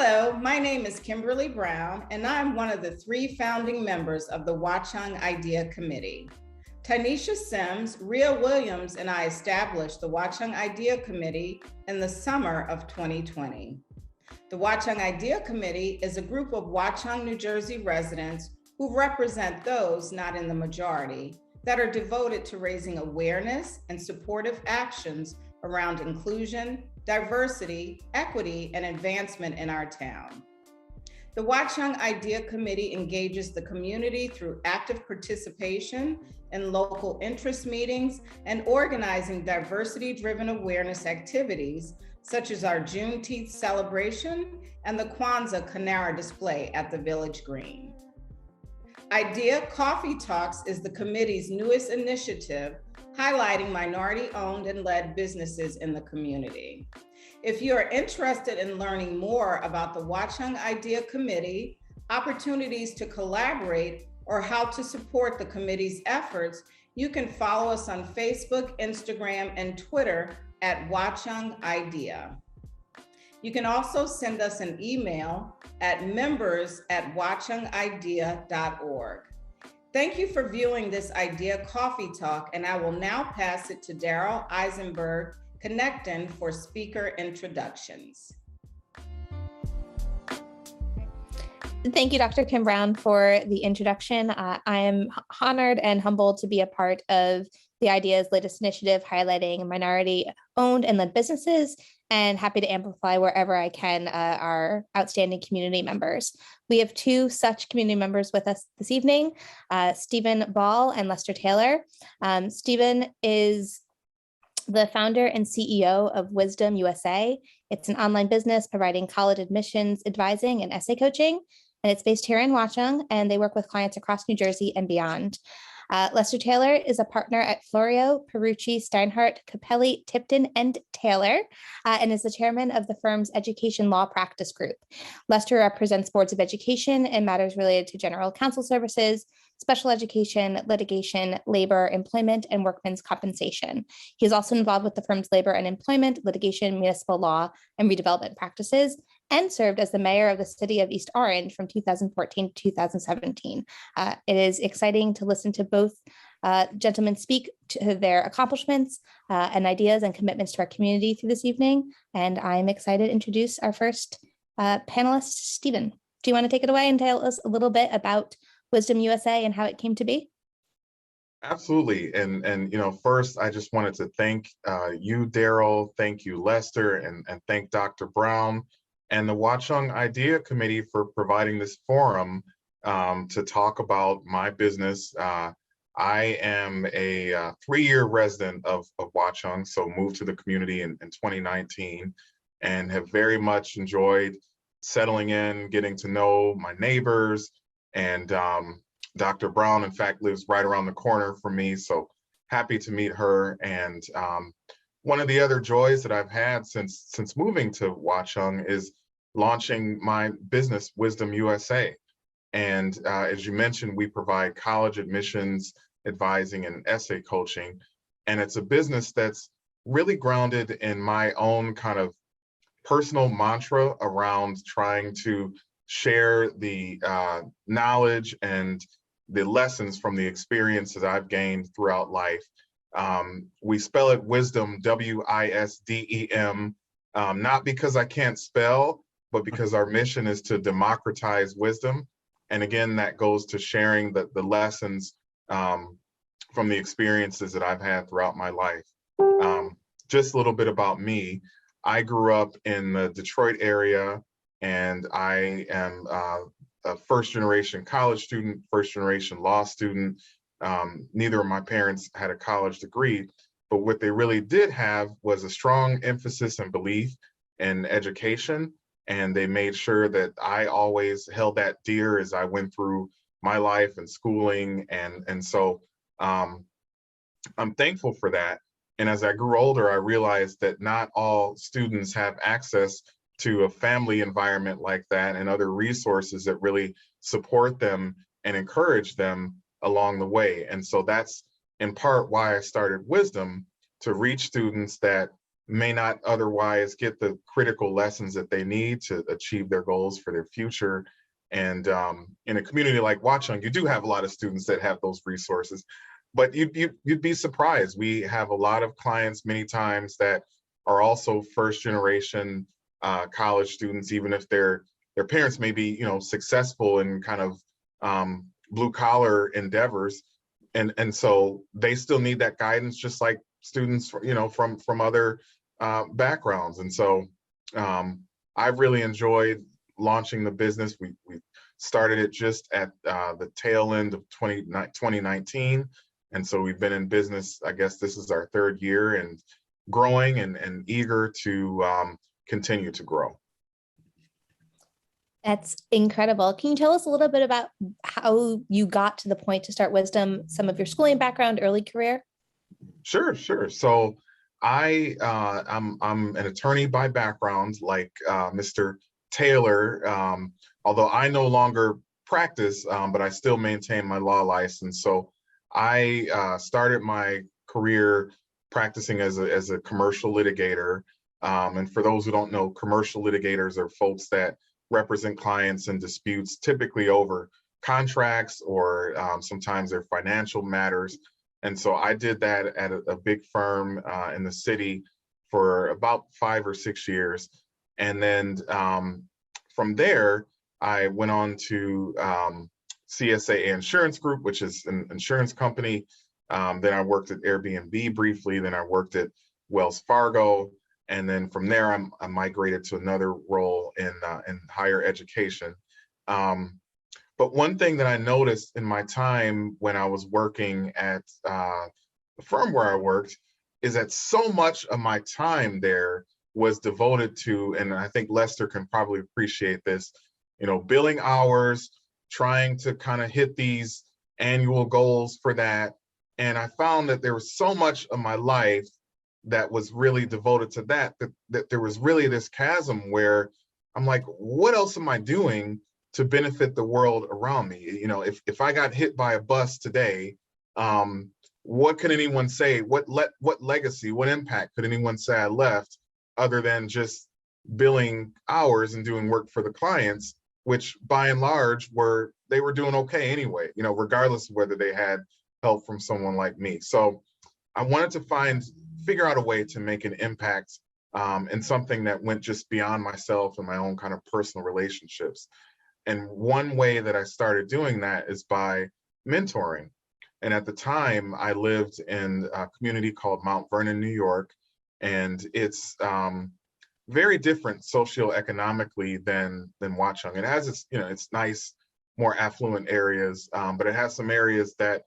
Hello, my name is Kimberly Brown, and I'm one of the 3 founding members of the Watchung I.D.E.A Committee. Tanisha Sims, Rhea Williams, and I established the Watchung I.D.E.A Committee in the summer of 2020. The Watchung I.D.E.A Committee is a group of Watchung, New Jersey residents who represent those not in the majority that are devoted to raising awareness and supportive actions around inclusion, diversity, equity, and advancement in our town. The Watchung I.D.E.A Committee engages the community through active participation in local interest meetings and organizing diversity-driven awareness activities, such as our Juneteenth celebration and the Kwanzaa Kinara display at the Village Green. I.D.E.A Coffee Talks is the committee's newest initiative, highlighting minority-owned and led businesses in the community. If you are interested in learning more about the Watchung I.D.E.A Committee, opportunities to collaborate, or how to support the committee's efforts, you can follow us on Facebook, Instagram, and Twitter at Watchung I.D.E.A. You can also send us an email at members@watchungidea.org. Thank you for viewing this I.D.E.A Coffee Talk, and I will now pass it to Daryl, Eisenberg, Knegten for speaker introductions. Thank you, Dr. Kim Brown, for the introduction. I am honored and humbled to be a part of the I.D.E.A's latest initiative highlighting minority-owned and led businesses, and happy to amplify wherever I can our outstanding community members. We have 2 such community members with us this evening, Stephen Ball and Lester Taylor. Stephen is the founder and CEO of Wisdom USA. It's an online business providing college admissions, advising, and essay coaching, and it's based here in Watchung, and they work with clients across New Jersey and beyond. Lester Taylor is a partner at Florio, Perucci, Steinhardt, Capelli, Tipton, and Taylor, and is the chairman of the firm's Education Law Practice Group. Lester represents boards of education and matters related to general counsel services, special education, litigation, labor, employment, and workmen's compensation. He is also involved with the firm's labor and employment, litigation, municipal law, and redevelopment practices, and served as the mayor of the city of East Orange from 2014 to 2017. It is exciting to listen to both gentlemen speak to their accomplishments and ideas and commitments to our community through this evening. And I'm excited to introduce our first panelist, Stephen. Do you want to take it away and tell us a little bit about Wisdom USA and how it came to be? Absolutely. And first, I just wanted to thank you, Daryl, thank you, Lester, and thank Dr. Brown and the Watchung I.D.E.A Committee for providing this forum to talk about my business. I am a 3-year resident of Watchung, so moved to the community in 2019, and have very much enjoyed settling in, getting to know my neighbors, and Dr. Brown, in fact, lives right around the corner from me, so happy to meet her. And one of the other joys that I've had since moving to Watchung is launching my business, Wisdom USA. And as you mentioned, we provide college admissions, advising, and essay coaching. And it's a business that's really grounded in my own kind of personal mantra around trying to share the knowledge and the lessons from the experiences I've gained throughout life. We spell it Wisdom, W-I-S-D-E-M, not because I can't spell, but because our mission is to democratize wisdom. And again, that goes to sharing the lessons from the experiences that I've had throughout my life. Just a little bit about me. I grew up in the Detroit area, and I am a first-generation college student, first-generation law student. Neither of my parents had a college degree, but what they really did have was a strong emphasis and belief in education, and they made sure that I always held that dear as I went through my life and schooling, and so I'm thankful for that. And as I grew older, I realized that not all students have access to a family environment like that and other resources that really support them and encourage them along the way. And so that's in part why I started Wisdom, to reach students that may not otherwise get the critical lessons that they need to achieve their goals for their future. And in a community like Watchung, you do have a lot of students that have those resources, but you'd be surprised. We have a lot of clients many times that are also first generation college students, even if their parents may be, successful in kind of blue collar endeavors, and so they still need that guidance, just like students, from other backgrounds. And so I've really enjoyed launching the business. We started it just at the tail end of 2019, and so we've been in business. I guess this is our third year, and growing and eager to continue to grow. That's incredible. Can you tell us a little bit about how you got to the point to start Wisdom, some of your schooling background, early career? Sure. So I'm an attorney by background, like Mr. Taylor, although I no longer practice, but I still maintain my law license. So I started my career practicing as a commercial litigator. And for those who don't know, commercial litigators are folks that represent clients in disputes, typically over contracts or sometimes they're financial matters. And so I did that at a big firm in the city for about 5 or 6 years. And then from there, I went on to CSAA Insurance Group, which is an insurance company. Then I worked at Airbnb briefly. Then I worked at Wells Fargo. And then from there, I migrated to another role in higher education. But one thing that I noticed in my time when I was working at the firm where I worked is that so much of my time there was devoted to, and I think Lester can probably appreciate this, billing hours, trying to kind of hit these annual goals for that. And I found that there was so much of my life that was really devoted to that there was really this chasm where I'm like, what else am I doing to benefit the world around me? If I got hit by a bus today, what could anyone say? What legacy, what impact could anyone say I left other than just billing hours and doing work for the clients, which by and large they were doing okay anyway, regardless of whether they had help from someone like me. So I wanted to figure out a way to make an impact in something that went just beyond myself and my own kind of personal relationships. And one way that I started doing that is by mentoring. And at the time, I lived in a community called Mount Vernon, New York, and it's very different socioeconomically than Watchung. It has its nice, more affluent areas, but it has some areas that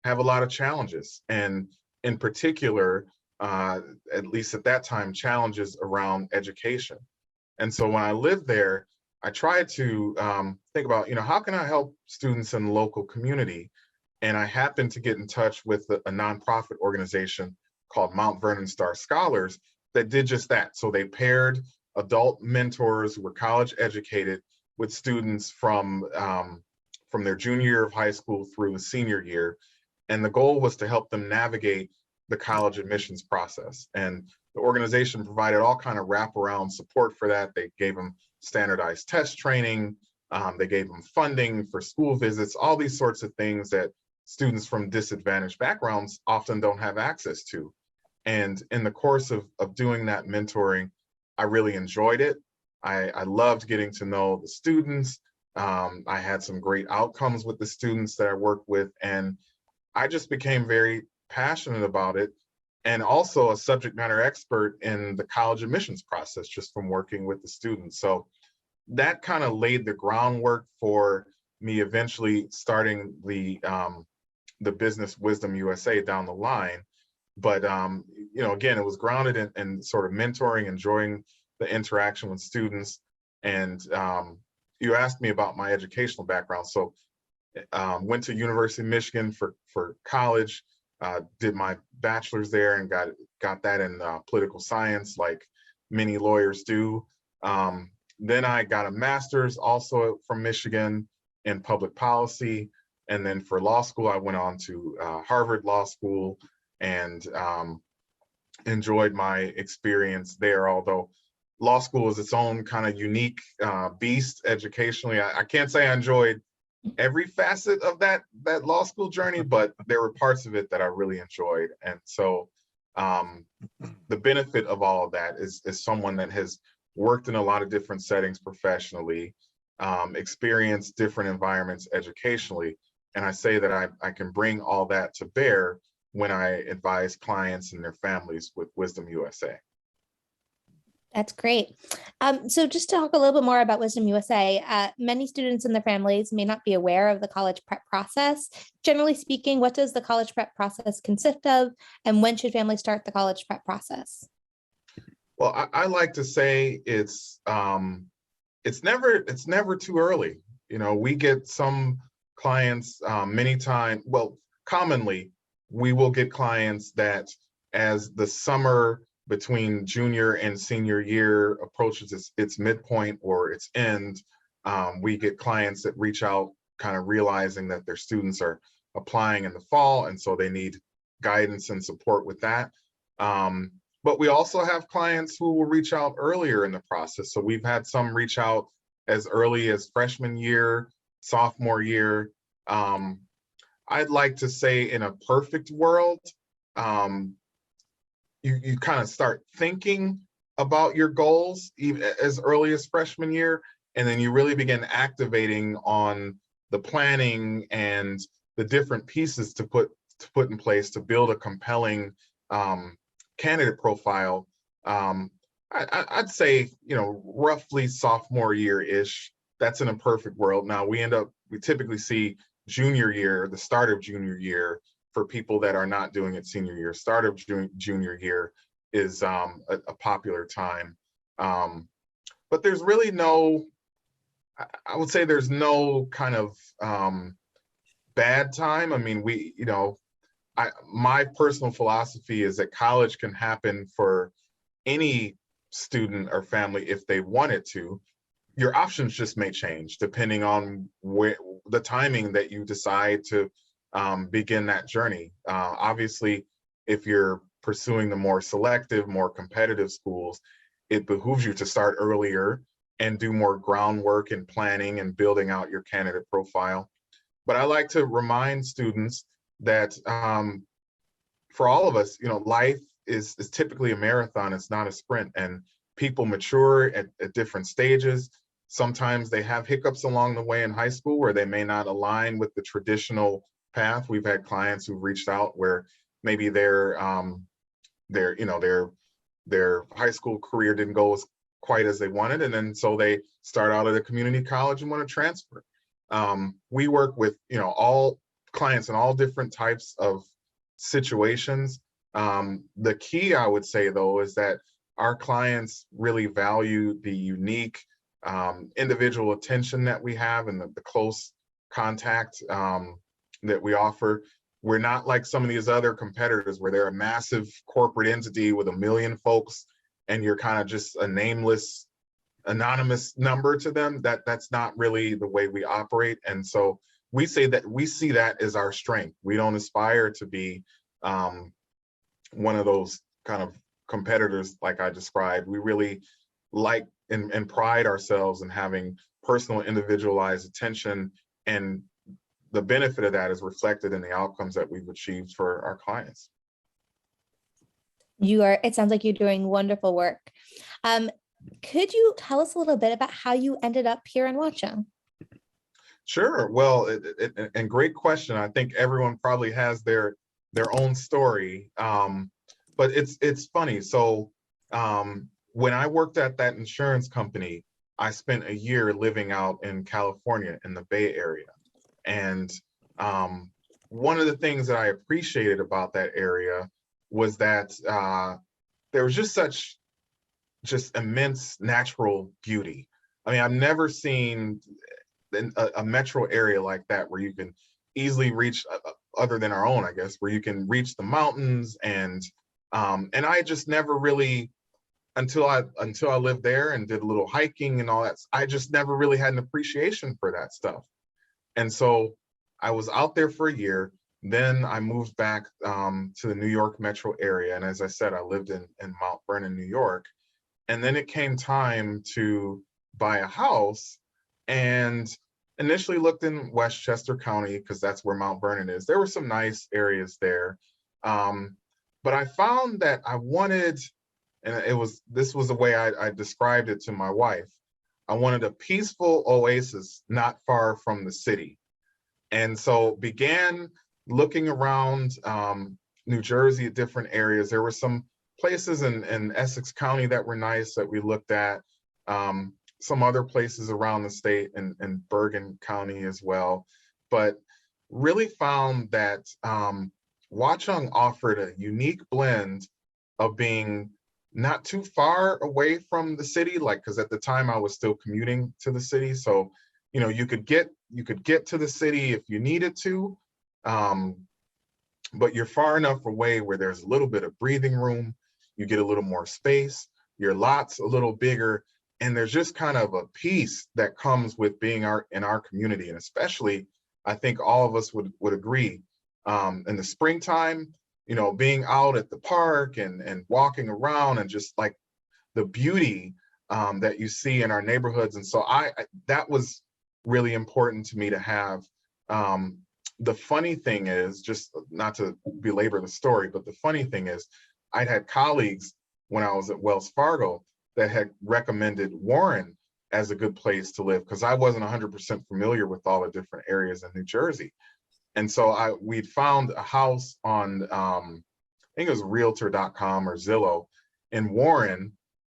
have a lot of challenges, and in particular, at least at that time, challenges around education. And so when I lived there, I tried to think about, how can I help students in the local community? And I happened to get in touch with a nonprofit organization called Mount Vernon Star Scholars that did just that. So they paired adult mentors who were college educated with students from their junior year of high school through the senior year. And the goal was to help them navigate the college admissions process. And the organization provided all kind of wraparound support for that. They gave them standardized test training. They gave them funding for school visits, all these sorts of things that students from disadvantaged backgrounds often don't have access to. And in the course of doing that mentoring, I really enjoyed it. I loved getting to know the students. I had some great outcomes with the students that I worked with, and I just became very passionate about it, and also a subject matter expert in the college admissions process just from working with the students. So that kind of laid the groundwork for me eventually starting the business Wisdom USA down the line. But again, it was grounded in sort of mentoring, enjoying the interaction with students. And you asked me about my educational background. So went to University of Michigan for college. Did my bachelor's there and got that in political science, like many lawyers do. Then I got a master's also from Michigan in public policy. And then for law school, I went on to Harvard Law School and enjoyed my experience there, although law school is its own kind of unique beast educationally. I can't say I enjoyed every facet of that law school journey, but there were parts of it that I really enjoyed. And so the benefit of all of that is someone that has worked in a lot of different settings professionally, experienced different environments educationally. And I say that I can bring all that to bear when I advise clients and their families with Wisdom USA. That's great. So just to talk a little bit more about Wisdom USA, many students and their families may not be aware of the college prep process. Generally speaking, what does the college prep process consist of, and when should families start the college prep process? Well, I like to say it's never too early. You know, we get some clients many times, well, commonly, we will get clients that as the summer between junior and senior year approaches its midpoint or its end, we get clients that reach out kind of realizing that their students are applying in the fall, and so they need guidance and support with that. But we also have clients who will reach out earlier in the process. So we've had some reach out as early as freshman year, sophomore year. I'd like to say in a perfect world, you kind of start thinking about your goals even as early as freshman year, and then you really begin activating on the planning and the different pieces to put in place to build a compelling candidate profile. I'd say, you know, roughly sophomore year-ish. That's in a perfect world. Now we typically see junior year, the start of junior year, for people that are not doing it senior year. Start of junior year is a popular time. But there's really I would say there's no kind of bad time. I mean, my personal philosophy is that college can happen for any student or family if they want it to. Your options just may change depending on the timing that you decide to begin that journey. Obviously, if you're pursuing the more selective, more competitive schools, it behooves you to start earlier and do more groundwork and planning and building out your candidate profile. But I like to remind students that for all of us, you know, life is typically a marathon. It's not a sprint, and people mature at different stages. Sometimes they have hiccups along the way in high school where they may not align with the traditional path. We've had clients who've reached out where maybe their high school career didn't go quite as they wanted, and then so they start out at a community college and want to transfer. We work with, you know, all clients in all different types of situations. The key, I would say, though, is that our clients really value the unique individual attention that we have and the close contact that we offer. We're not like some of these other competitors where they're a massive corporate entity with 1 million folks and you're kind of just a nameless, anonymous number to them. That's not really the way we operate. And so we say that we see that as our strength. We don't aspire to be one of those kind of competitors like I described. We really like and pride ourselves in having personal, individualized attention, and the benefit of that is reflected in the outcomes that we've achieved for our clients. It sounds like you're doing wonderful work. Could you tell us a little bit about how you ended up here in Watchung? Sure. Well, and great question. I think everyone probably has their own story, but it's funny. So when I worked at that insurance company, I spent a year living out in California in the Bay Area. And one of the things that I appreciated about that area was that there was just immense natural beauty. I mean, I've never seen a metro area like that where you can easily reach, other than our own, I guess, where you can reach the mountains, and I just never really, until I lived there and did a little hiking and all that, I just never really had an appreciation for that stuff. And so I was out there for a year, Then I moved back to the New York metro area. And as I said, I lived in Mount Vernon, New York. And then it came time to buy a house, and initially looked in Westchester County because that's where Mount Vernon is. There were some nice areas there. But I found that I wanted, and this was the way I described it to my wife. I wanted a peaceful oasis not far from the city. And so began looking around New Jersey at different areas. There were some places in Essex County that were nice that we looked at. Some other places around the state in Bergen County as well. But really found that Watchung offered a unique blend of being not too far away from the city, like, because at the time I was still commuting to the city. So, you know, you could get to the city if you needed to, but you're far enough away where there's a little bit of breathing room, you get a little more space, your lot's a little bigger, and there's just kind of a peace that comes with being in our community. And especially, I think all of us would agree, in the springtime, you know, being out at the park and walking around and just like the beauty that you see in our neighborhoods. And so that was really important to me to have. The funny thing is, just not to belabor the story, but the funny thing is I'd had colleagues when I was at Wells Fargo that had recommended Warren as a good place to live because I wasn't 100% familiar with all the different areas in New Jersey. And so we'd found a house on, I think it was realtor.com or Zillow in Warren,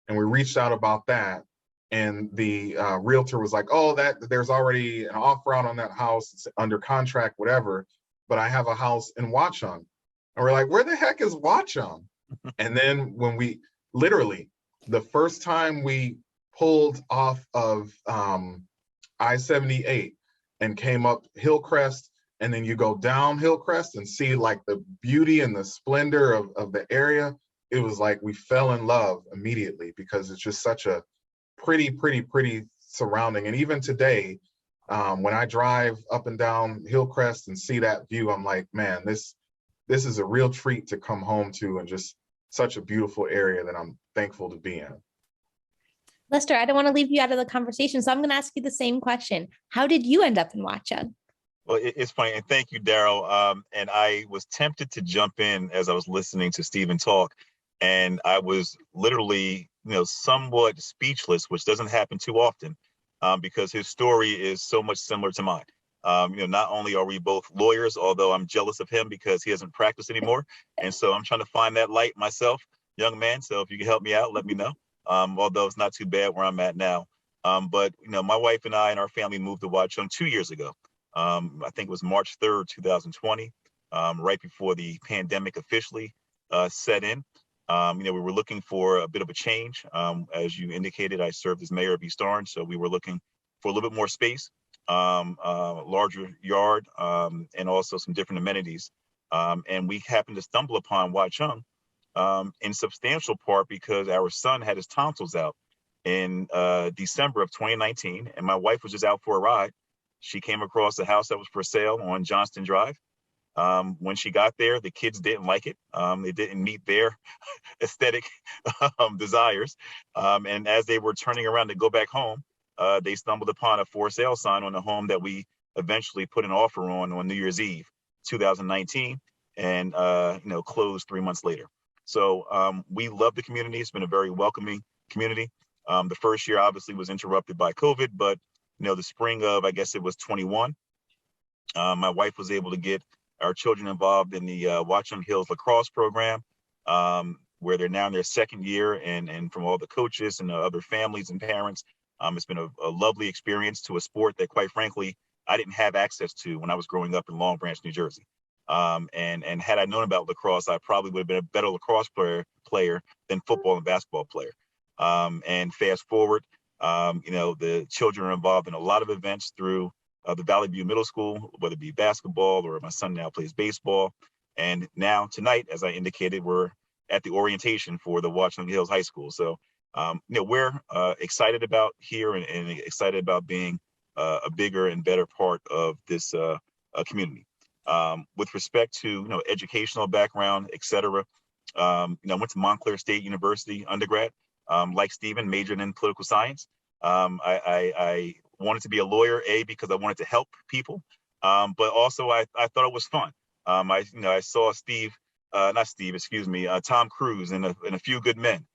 and we reached out about that. And the realtor was like, oh, there's already an offer out on that house, it's under contract, whatever, but I have a house in Watchung. And we're like, where the heck is Watchung? And then when we literally, the first time we pulled off of I-78 and came up Hillcrest, and then you go down Hillcrest and see like the beauty and the splendor of the area, it was like we fell in love immediately because it's just such a pretty surrounding. And even today, when I drive up and down Hillcrest and see that view, I'm like, man, this is a real treat to come home to, and just such a beautiful area that I'm thankful to be in. Lester, I don't want to leave you out of the conversation, so I'm going to ask you the same question. How did you end up in Watchung? Well, it's funny, and thank you, Daryl. And I was tempted to jump in as I was listening to Stephen talk, and I was literally, somewhat speechless, which doesn't happen too often, because his story is so much similar to mine. Not only are we both lawyers, although I'm jealous of him because he doesn't practice anymore, and so I'm trying to find that light myself, young man. So if you can help me out, let me know. Although it's not too bad where I'm at now. But my wife and I and our family moved to Watchung 2 years ago. I think it was March 3rd, 2020, right before the pandemic officially set in. We were looking for a bit of a change. As you indicated, I served as mayor of East Orange, so we were looking for a little bit more space, larger yard, and also some different amenities. And we happened to stumble upon Watchung in substantial part because our son had his tonsils out in December of 2019, and my wife was just out for a ride. She came across a house that was for sale on Johnston Drive. When she got there, the kids didn't like it. They didn't meet their aesthetic desires. And as they were turning around to go back home, they stumbled upon a for sale sign on the home that we eventually put an offer on New Year's Eve, 2019, and closed 3 months later. So we love the community. It's been a very welcoming community. The first year obviously was interrupted by COVID, but the spring of, I guess it was 21, my wife was able to get our children involved in the Watchung Hills lacrosse program, where they're now in their second year, and from all the coaches and the other families and parents, it's been a lovely experience to a sport that, quite frankly, I didn't have access to when I was growing up in Long Branch, New Jersey. And had I known about lacrosse, I probably would have been a better lacrosse player than football and basketball player. And fast forward, the children are involved in a lot of events through the Valley View Middle School, whether it be basketball or my son now plays baseball. And now tonight, as I indicated, we're at the orientation for the Watchung Hills High School. So, we're excited about here and excited about being a bigger and better part of this community. With respect to educational background, et cetera, I went to Montclair State University undergrad. Like Stephen, majored in political science. I wanted to be a lawyer, because I wanted to help people, but also I thought it was fun. I saw Tom Cruise in A Few Good Men,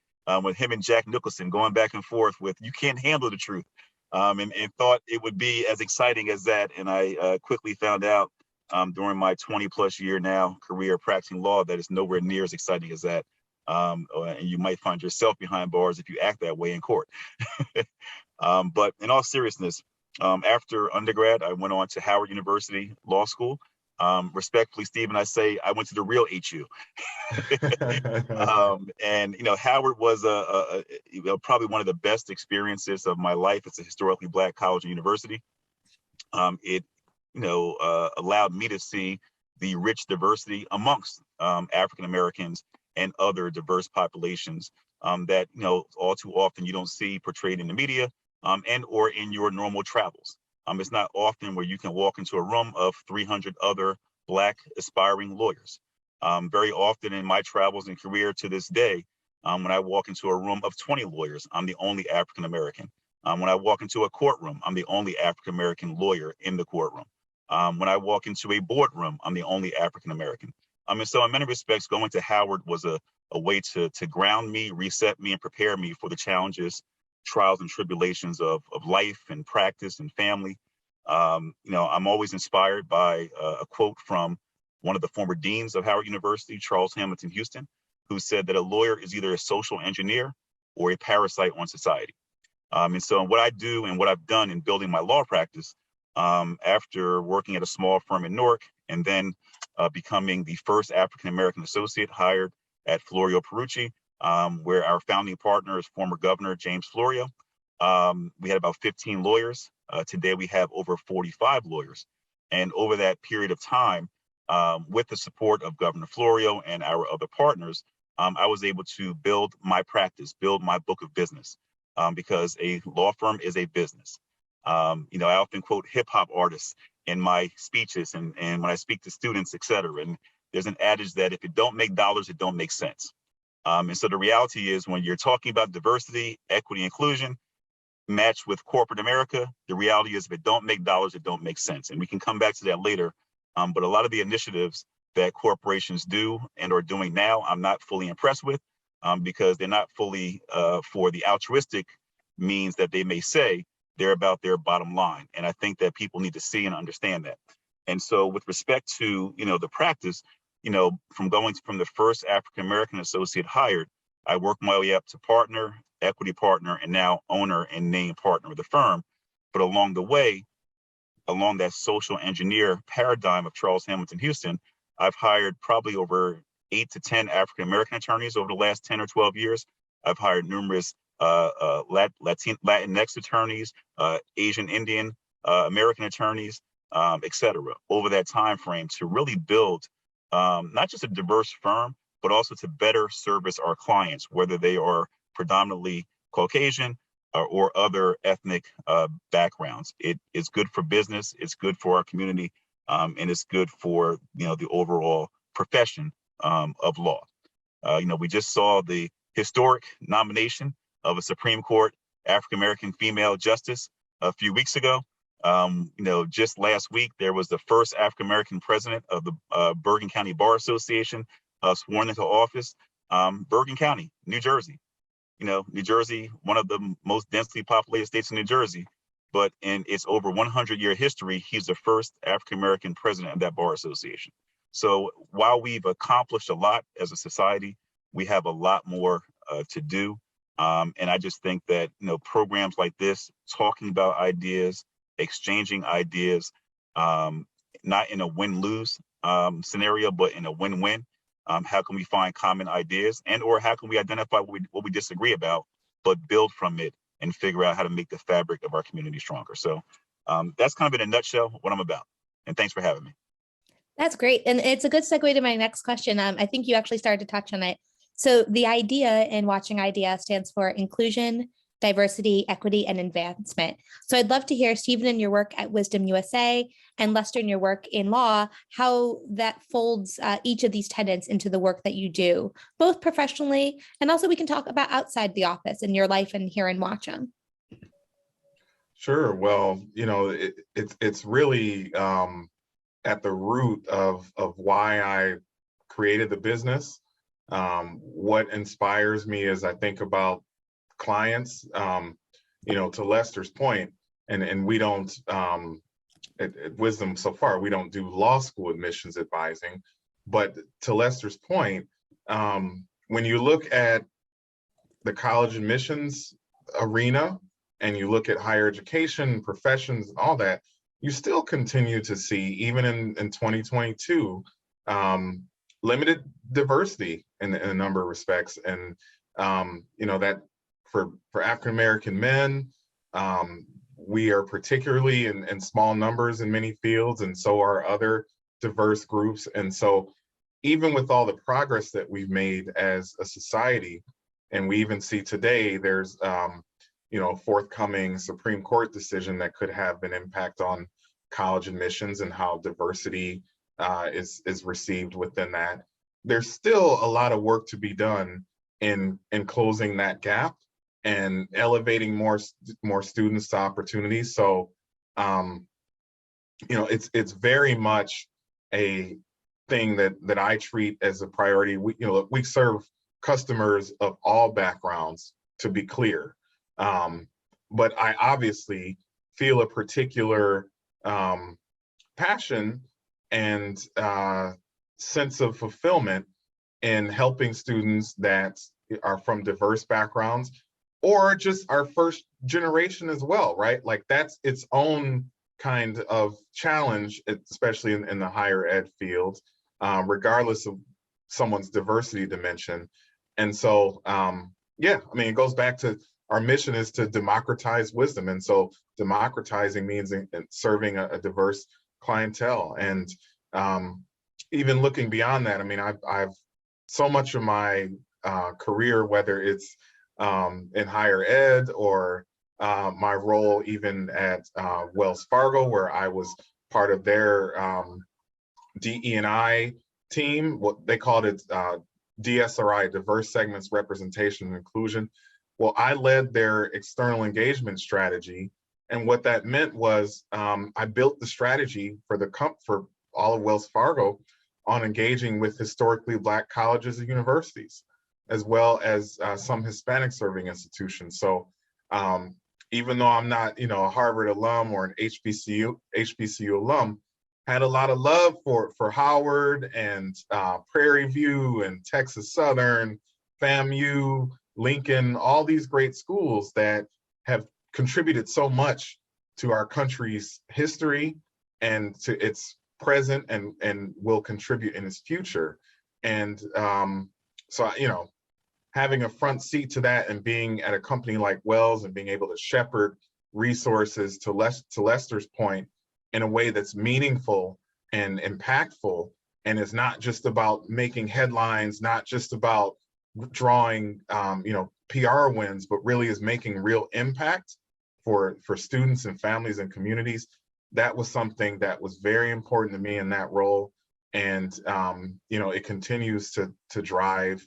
with him and Jack Nicholson going back and forth with "You can't handle the truth," and thought it would be as exciting as that. And I quickly found out during my 20+ year now career practicing law that it's nowhere near as exciting as that. And you might find yourself behind bars if you act that way in court. But in all seriousness, after undergrad, I went on to Howard University Law School. Respectfully, Stephen, I say I went to the real HU. And Howard was probably one of the best experiences of my life. It's a historically Black college and university. It allowed me to see the rich diversity amongst African Americans and other diverse populations that all too often you don't see portrayed in the media and or in your normal travels. It's not often where you can walk into a room of 300 other Black aspiring lawyers. Very often in my travels and career to this day, when I walk into a room of 20 lawyers, I'm the only African American. When I walk into a courtroom, I'm the only African American lawyer in the courtroom. When I walk into a boardroom, I'm the only African American. And so in many respects, going to Howard was a way to ground me, reset me, and prepare me for the challenges, trials, and tribulations of life and practice and family. I'm always inspired by a quote from one of the former deans of Howard University, Charles Hamilton Houston, who said that a lawyer is either a social engineer or a parasite on society. And so what I do and what I've done in building my law practice, after working at a small firm in Newark and then becoming the first African-American associate hired at Florio Perucci, where our founding partner is former Governor James Florio. We had about 15 lawyers. Today we have over 45 lawyers. And over that period of time, with the support of Governor Florio and our other partners, I was able to build my practice, build my book of business, because a law firm is a business. I often quote hip hop artists in my speeches and when I speak to students, et cetera. And there's an adage that if it don't make dollars, it don't make sense. And so the reality is when you're talking about diversity, equity, inclusion, matched with corporate America, the reality is if it don't make dollars, it don't make sense. And we can come back to that later. But a lot of the initiatives that corporations do and are doing now, I'm not fully impressed with because they're not fully for the altruistic means that they may say. They're about their bottom line. And I think that people need to see and understand that. And so with respect to, the practice, from the first African-American associate hired, I worked my way up to partner, equity partner, and now owner and named partner of the firm. But along the way, along that social engineer paradigm of Charles Hamilton Houston, I've hired probably over 8 to 10 African-American attorneys over the last 10 or 12 years. I've hired numerous Latinx attorneys, Asian Indian American attorneys, et cetera, over that time frame to really build not just a diverse firm, but also to better service our clients, whether they are predominantly Caucasian or other ethnic backgrounds. It is good for business, it's good for our community, and it's good for the overall profession of law. We just saw the historic nomination of a Supreme Court African-American female justice a few weeks ago. Just last week, there was the first African-American president of the Bergen County Bar Association sworn into office. Bergen County, New Jersey. New Jersey, one of the most densely populated states in New Jersey, but in its over 100-year history, he's the first African-American president of that bar association. So while we've accomplished a lot as a society, we have a lot more to do. And I just think that, programs like this, talking about ideas, exchanging ideas, not in a win-lose scenario, but in a win-win. How can we find common ideas and or how can we identify what we disagree about, but build from it and figure out how to make the fabric of our community stronger. So that's kind of in a nutshell what I'm about. And thanks for having me. That's great. And it's a good segue to my next question. I think you actually started to touch on it. So the idea in Watchung I.D.E.A stands for inclusion, diversity, equity, and advancement. So I'd love to hear, Stephen, in your work at Wisdom USA, and Lester, in your work in law, how that folds each of these tenets into the work that you do, both professionally, and also we can talk about outside the office in your life and here in Watchung. Sure. Well, it's really at the root of why I created the business. What inspires me as I think about clients, to Lester's point, and we don't, at Wisdom so far, we don't do law school admissions advising, but to Lester's point, when you look at the college admissions arena and you look at higher education, professions, and all that, you still continue to see, even in 2022, limited diversity in a number of respects. And, that for African-American men, we are particularly in small numbers in many fields, and so are other diverse groups. And so even with all the progress that we've made as a society, and we even see today, there's forthcoming Supreme Court decision that could have an impact on college admissions and how diversity is received within that. There's still a lot of work to be done in closing that gap and elevating more students to opportunities. So, it's very much a thing that I treat as a priority. We serve customers of all backgrounds, to be clear. But I obviously feel a particular passion and sense of fulfillment in helping students that are from diverse backgrounds, or just our first generation as well, right? Like, that's its own kind of challenge, especially in the higher ed field, regardless of someone's diversity dimension. And so, it goes back to our mission is to democratize wisdom. And so democratizing means serving a diverse clientele. And even looking beyond that, I've so much of my career, whether it's in higher ed or my role even at Wells Fargo, where I was part of their DE&I team, what they called it DSRI, Diverse Segments Representation and Inclusion. Well, I led their external engagement strategy. And what that meant was I built the strategy for all of Wells Fargo on engaging with historically Black colleges and universities, as well as some Hispanic serving institutions. So even though I'm not, a Harvard alum or an HBCU alum, had a lot of love for Howard and Prairie View and Texas Southern, FAMU, Lincoln, all these great schools that have contributed so much to our country's history and to its present and will contribute in its future. And so, having a front seat to that and being at a company like Wells and being able to shepherd resources to Lester's point in a way that's meaningful and impactful, and is not just about making headlines, not just about drawing PR wins, but really is making real impact for students and families and communities. That was something that was very important to me in that role. And it continues to drive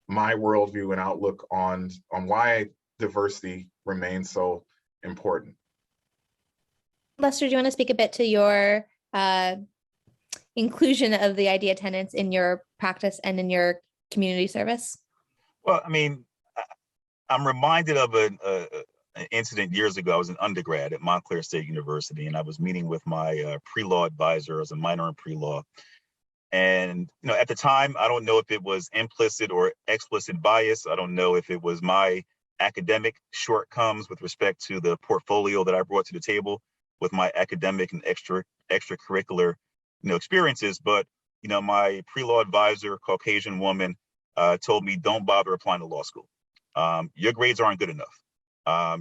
my worldview and outlook on why diversity remains so important. Lester, do you want to speak a bit to your inclusion of the IDEA tenets in your practice and in your community service? Well, I'm reminded of an incident years ago. I was an undergrad at Montclair State University, and I was meeting with my pre-law advisor as a minor in pre-law. And at the time, I don't know if it was implicit or explicit bias. I don't know if it was my academic shortcomings with respect to the portfolio that I brought to the table with my academic and extracurricular experiences. But my pre-law advisor, Caucasian woman, told me, don't bother applying to law school. Your grades aren't good enough.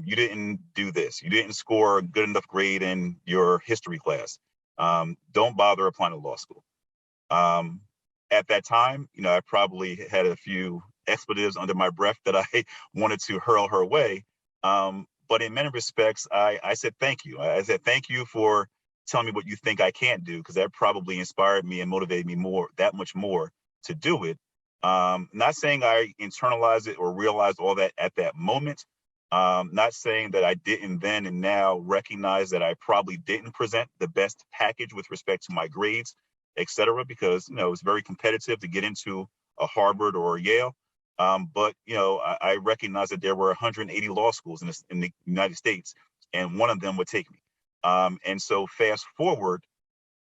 You didn't do this. You didn't score a good enough grade in your history class. Don't bother applying to law school. At that time, I probably had a few expletives under my breath that I wanted to hurl her way. But in many respects, I said, thank you. I said, thank you for telling me what you think I can't do, because that probably inspired me and motivated me that much more to do it. Not saying I internalized it or realized all that at that moment. Not saying that I didn't then and now recognize that I probably didn't present the best package with respect to my grades, et cetera, because, it's very competitive to get into a Harvard or a Yale. But, I recognize that there were 180 law schools in the United States, and one of them would take me. And so fast forward,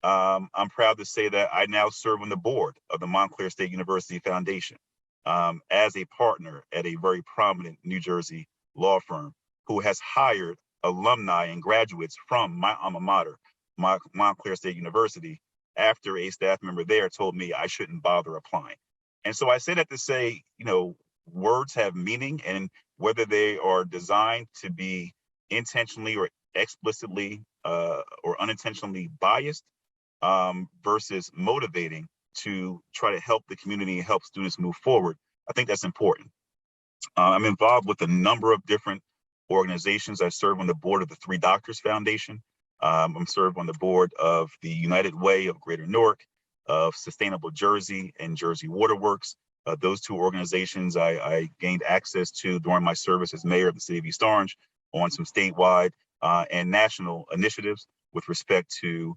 I'm proud to say that I now serve on the board of the Montclair State University Foundation as a partner at a very prominent New Jersey law firm who has hired alumni and graduates from my alma mater, Montclair State University, after a staff member there told me I shouldn't bother applying. And so I say that to say, words have meaning, and whether they are designed to be intentionally or explicitly or unintentionally biased versus motivating to try to help the community and help students move forward, I think that's important. I'm involved with a number of different organizations. I serve on the board of the Three Doctors Foundation. I'm served on the board of the United Way of Greater Newark, of Sustainable Jersey and Jersey Waterworks. Those two organizations I gained access to during my service as mayor of the city of East Orange on some statewide and national initiatives with respect to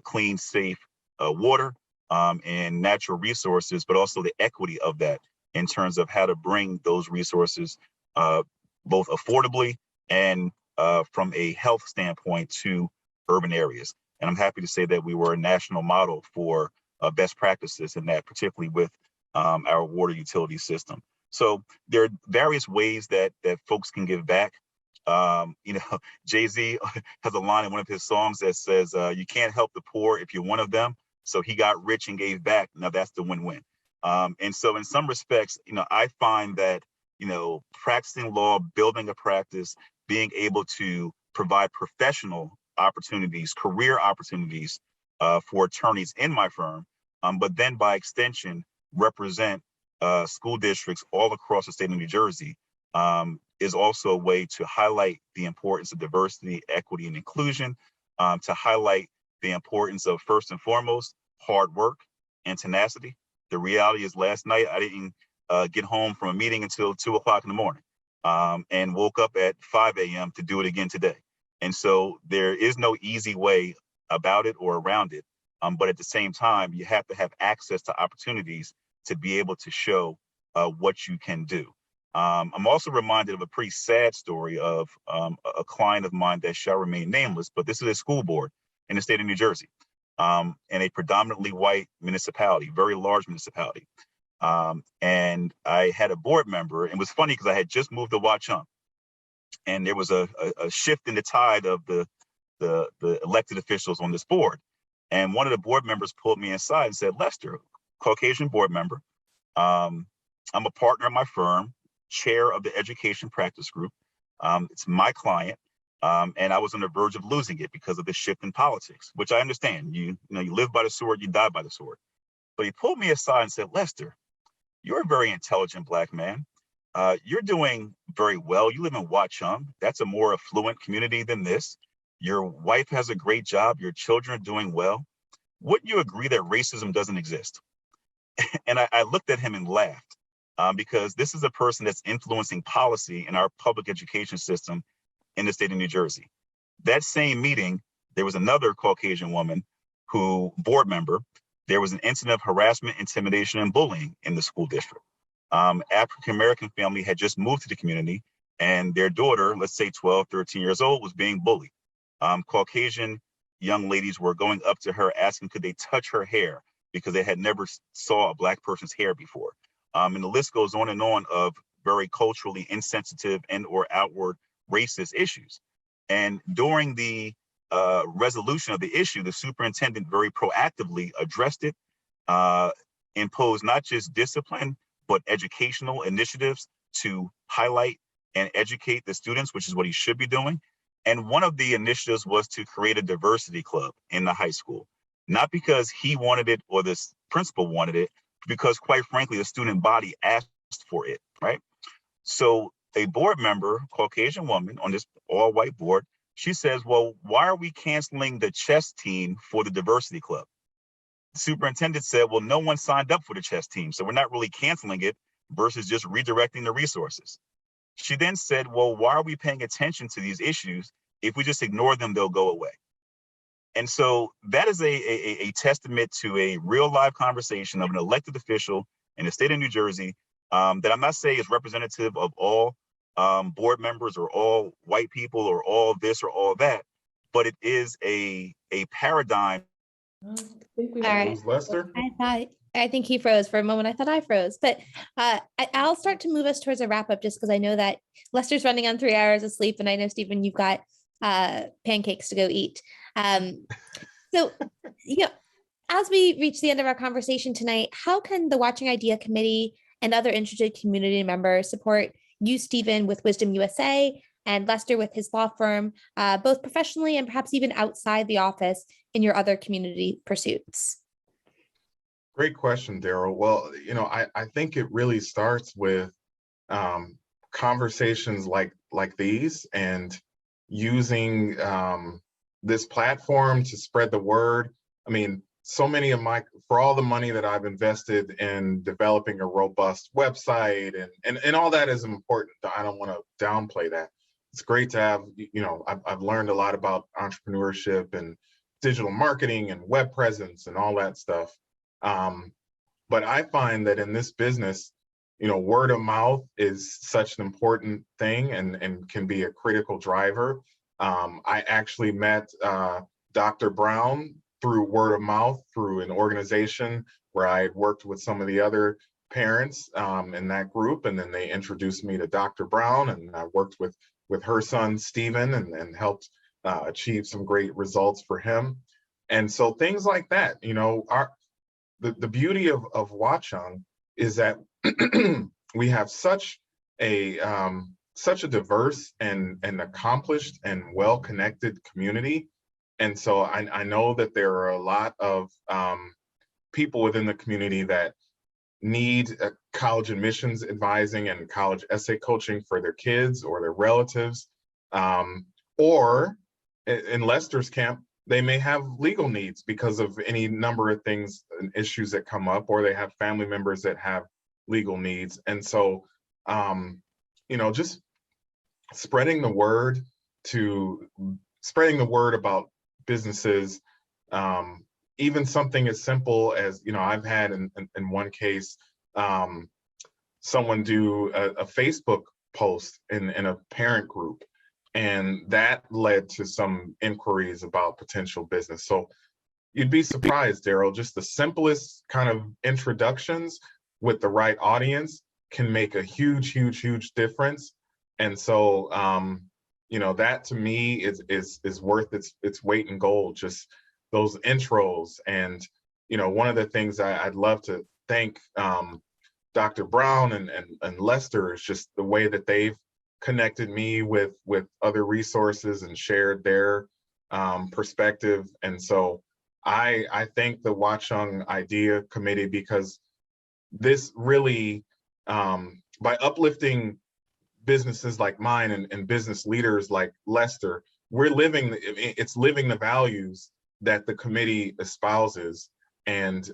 clean, safe water and natural resources, but also the equity of that in terms of how to bring those resources both affordably and from a health standpoint to urban areas. And I'm happy to say that we were a national model for best practices in that, particularly with our water utility system. So there are various ways that folks can give back. Jay-Z has a line in one of his songs that says, you can't help the poor if you're one of them. So he got rich and gave back. Now that's the win-win. And so in some respects, I find that, practicing law, building a practice, being able to provide professional opportunities, career opportunities for attorneys in my firm, but then by extension, represent school districts all across the state of New Jersey is also a way to highlight the importance of diversity, equity, and inclusion, to highlight the importance of, first and foremost, hard work and tenacity. The reality is last night, I didn't get home from a meeting until 2 o'clock in the morning and woke up at 5 a.m. to do it again today. And so there is no easy way about it or around it. But at the same time, you have to have access to opportunities to be able to show what you can do. I'm also reminded of a pretty sad story of a client of mine that shall remain nameless, but this is a school board in the state of New Jersey, in a predominantly white municipality, very large municipality. And I had a board member, and it was funny because I had just moved to Watchung, and there was a shift in the tide of the elected officials on this board. And one of the board members pulled me aside and said, Lester, Caucasian board member, I'm a partner at my firm, chair of the education practice group. It's my client. And I was on the verge of losing it because of the shift in politics, which I understand. You live by the sword, you die by the sword. But he pulled me aside and said, Lester, you're a very intelligent Black man. You're doing very well. You live in Watchung. That's a more affluent community than this. Your wife has a great job. Your children are doing well. Wouldn't you agree that racism doesn't exist? And I looked at him and laughed because this is a person that's influencing policy in our public education system in the state of New Jersey. That same meeting, there was another Caucasian woman board member, there was an incident of harassment, intimidation, and bullying in the school district. African-American family had just moved to the community and their daughter, let's say 12, 13 years old, was being bullied. Caucasian young ladies were going up to her asking could they touch her hair because they had never saw a Black person's hair before. And the list goes on and on of very culturally insensitive and or outward racist issues. And during the resolution of the issue, the superintendent very proactively addressed it, imposed not just discipline, but educational initiatives to highlight and educate the students, which is what he should be doing. And one of the initiatives was to create a diversity club in the high school, not because he wanted it or the principal wanted it, because quite frankly, the student body asked for it, right? So a board member, Caucasian woman on this all-white board, she says, well, why are we canceling the chess team for the diversity club? The superintendent said, well, no one signed up for the chess team, so we're not really canceling it versus just redirecting the resources. She then said, well, why are we paying attention to these issues? If we just ignore them, they'll go away. And so that is a testament to a real live conversation of an elected official in the state of New Jersey that I'm not saying is representative of all board members or all white people or all this or all that, but it is a paradigm. All right. Who's Lester? I think he froze for a moment. I thought I froze, but I'll start to move us towards a wrap up just because I know that Lester's running on 3 hours of sleep, and I know, Stephen, you've got pancakes to go eat. So, as we reach the end of our conversation tonight, how can the Watchung I.D.E.A committee and other interested community members support you, Stephen, with Wisdom USA, and Lester with his law firm, both professionally and perhaps even outside the office in your other community pursuits? Great question, Daryl. Well, I think it really starts with conversations like these, and using this platform to spread the word. I mean, so many of for all the money that I've invested in developing a robust website and all that is important. I don't want to downplay that. It's great to have, I've learned a lot about entrepreneurship and digital marketing and web presence and all that stuff. But I find that in this business, word of mouth is such an important thing and can be a critical driver. I actually met Dr. Brown through word of mouth, through an organization where I had worked with some of the other parents in that group, and then they introduced me to Dr. Brown, and I worked with her son, Stephen, and helped achieve some great results for him. And so things like that, the beauty of Watchung is that we have such a diverse and accomplished and well-connected community. And so I know that there are a lot of people within the community that need college admissions advising and college essay coaching for their kids or their relatives. Or in Lester's camp, they may have legal needs because of any number of things and issues that come up, or they have family members that have legal needs. And so, just spreading the word about businesses, even something as simple as, I've had in one case, someone do a Facebook post in a parent group, and that led to some inquiries about potential business. So you'd be surprised, Daryl, just the simplest kind of introductions with the right audience can make a huge, huge, huge difference. And so, that to me is worth its weight in gold, just those intros. And, one of the things I'd love to thank Dr. Brown and Lester is just the way that they've connected me with other resources and shared their perspective. And so I thank the Watchung I.D.E.A committee, because this really, by uplifting businesses like mine and business leaders like Lester, it's living the values that the committee espouses, and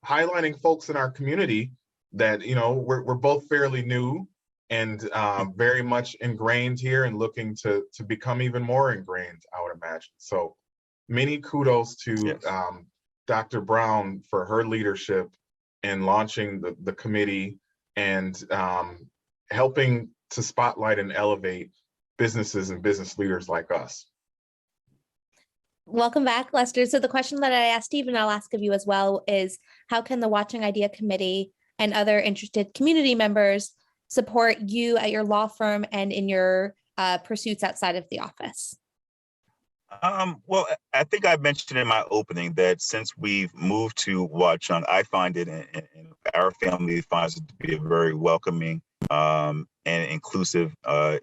highlighting folks in our community that, we're both fairly new and very much ingrained here, and looking to become even more ingrained, I would imagine. So many kudos to Yes. Dr. Brown for her leadership in launching the committee and helping to spotlight and elevate businesses and business leaders like us. Welcome back, Lester. So the question that I asked Stephen, I'll ask of you as well, is how can the Watchung I.D.E.A committee and other interested community members support you at your law firm and in your pursuits outside of the office? Well, I think I mentioned in my opening that since we've moved to Watchung, I find it, and our family finds it to be a very welcoming and inclusive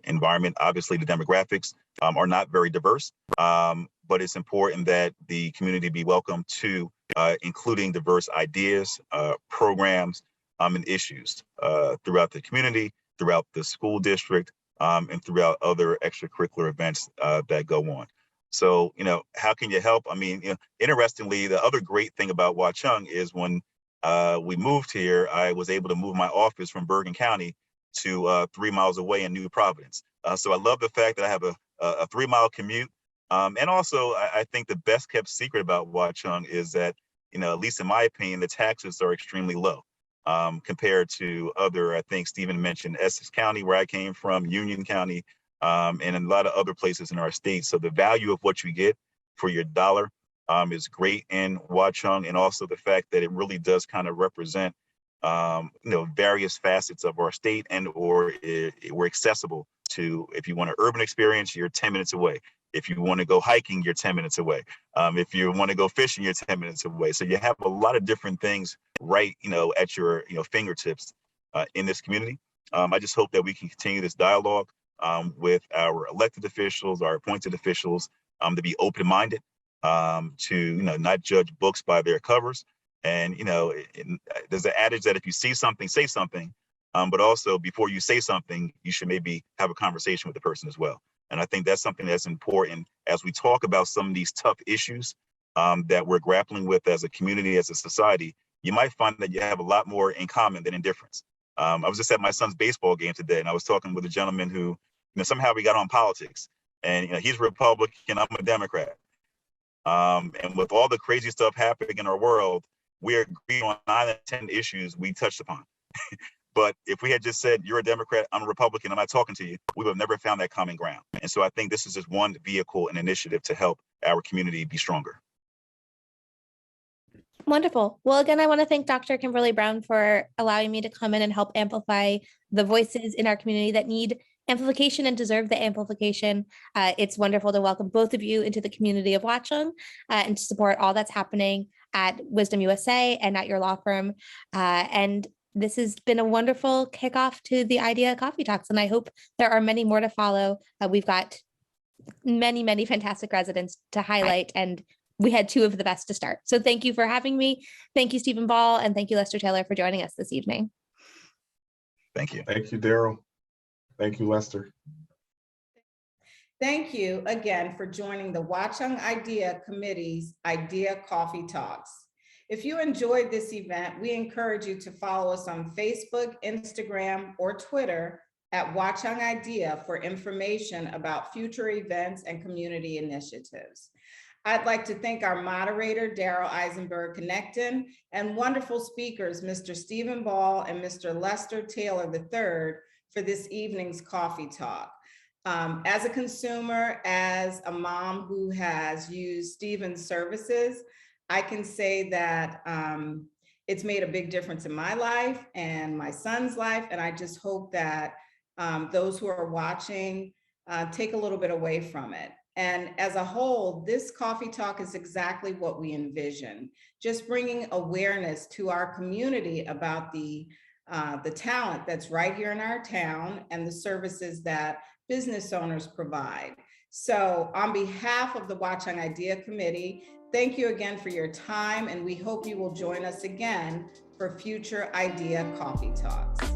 environment. Obviously, the demographics are not very diverse, but it's important that the community be welcome to including diverse ideas, programs, and issues throughout the community. throughout the school district, and throughout other extracurricular events that go on. So, how can you help? I mean, interestingly, the other great thing about Watchung is when we moved here, I was able to move my office from Bergen County to 3 miles away in New Providence. So I love the fact that I have a 3 mile commute. And also, I think the best kept secret about Watchung is that, at least in my opinion, the taxes are extremely low compared to other, I think Stephen mentioned Essex County, where I came from, Union County, and a lot of other places in our state. So the value of what you get for your dollar is great in Watchung, and also the fact that it really does kind of represent, various facets of our state, and or we're accessible to. If you want an urban experience, you're 10 minutes away. If you want to go hiking, you're 10 minutes away. If you want to go fishing, you're 10 minutes away. So you have a lot of different things right, at your fingertips in this community. I just hope that we can continue this dialogue with our elected officials, our appointed officials, to be open-minded, to not judge books by their covers. And there's an adage that if you see something, say something, but also before you say something, you should maybe have a conversation with the person as well. And I think that's something that's important as we talk about some of these tough issues that we're grappling with as a community, as a society. You might find that you have a lot more in common than in difference. I was just at my son's baseball game today, and I was talking with a gentleman who, somehow we got on politics, and he's Republican, I'm a Democrat. And with all the crazy stuff happening in our world, we agree on 9 of 10 issues we touched upon. But if we had just said, you're a Democrat, I'm a Republican, I'm not talking to you, we would have never found that common ground. And so I think this is just one vehicle and initiative to help our community be stronger. Wonderful. Well, again, I want to thank Dr. Kimberly Brown for allowing me to come in and help amplify the voices in our community that need amplification and deserve the amplification. It's wonderful to welcome both of you into the community of Watchung and to support all that's happening at Wisdom USA and at your law firm. And this has been a wonderful kickoff to the IDEA Coffee Talks, and I hope there are many more to follow. We've got many, many fantastic residents to highlight, and we had 2 of the best to start. So thank you for having me. Thank you, Stephen Ball, and thank you, Lester Taylor, for joining us this evening. Thank you. Thank you, Daryl. Thank you, Lester. Thank you again for joining the Watchung I.D.E.A Committee's IDEA Coffee Talks. If you enjoyed this event, we encourage you to follow us on Facebook, Instagram, or Twitter at Watchung I.D.E.A for information about future events and community initiatives. I'd like to thank our moderator, Daryl Eisenberg Knegten, and wonderful speakers, Mr. Stephen Ball and Mr. Lester Taylor III, for this evening's coffee talk. As a consumer, as a mom who has used Stephen's services, I can say that it's made a big difference in my life and my son's life. And I just hope that those who are watching take a little bit away from it. And as a whole, this coffee talk is exactly what we envision, just bringing awareness to our community about the talent that's right here in our town and the services that business owners provide. So on behalf of the Watchung I.D.E.A Committee, thank you again for your time, and we hope you will join us again for future IDEA Coffee Talks.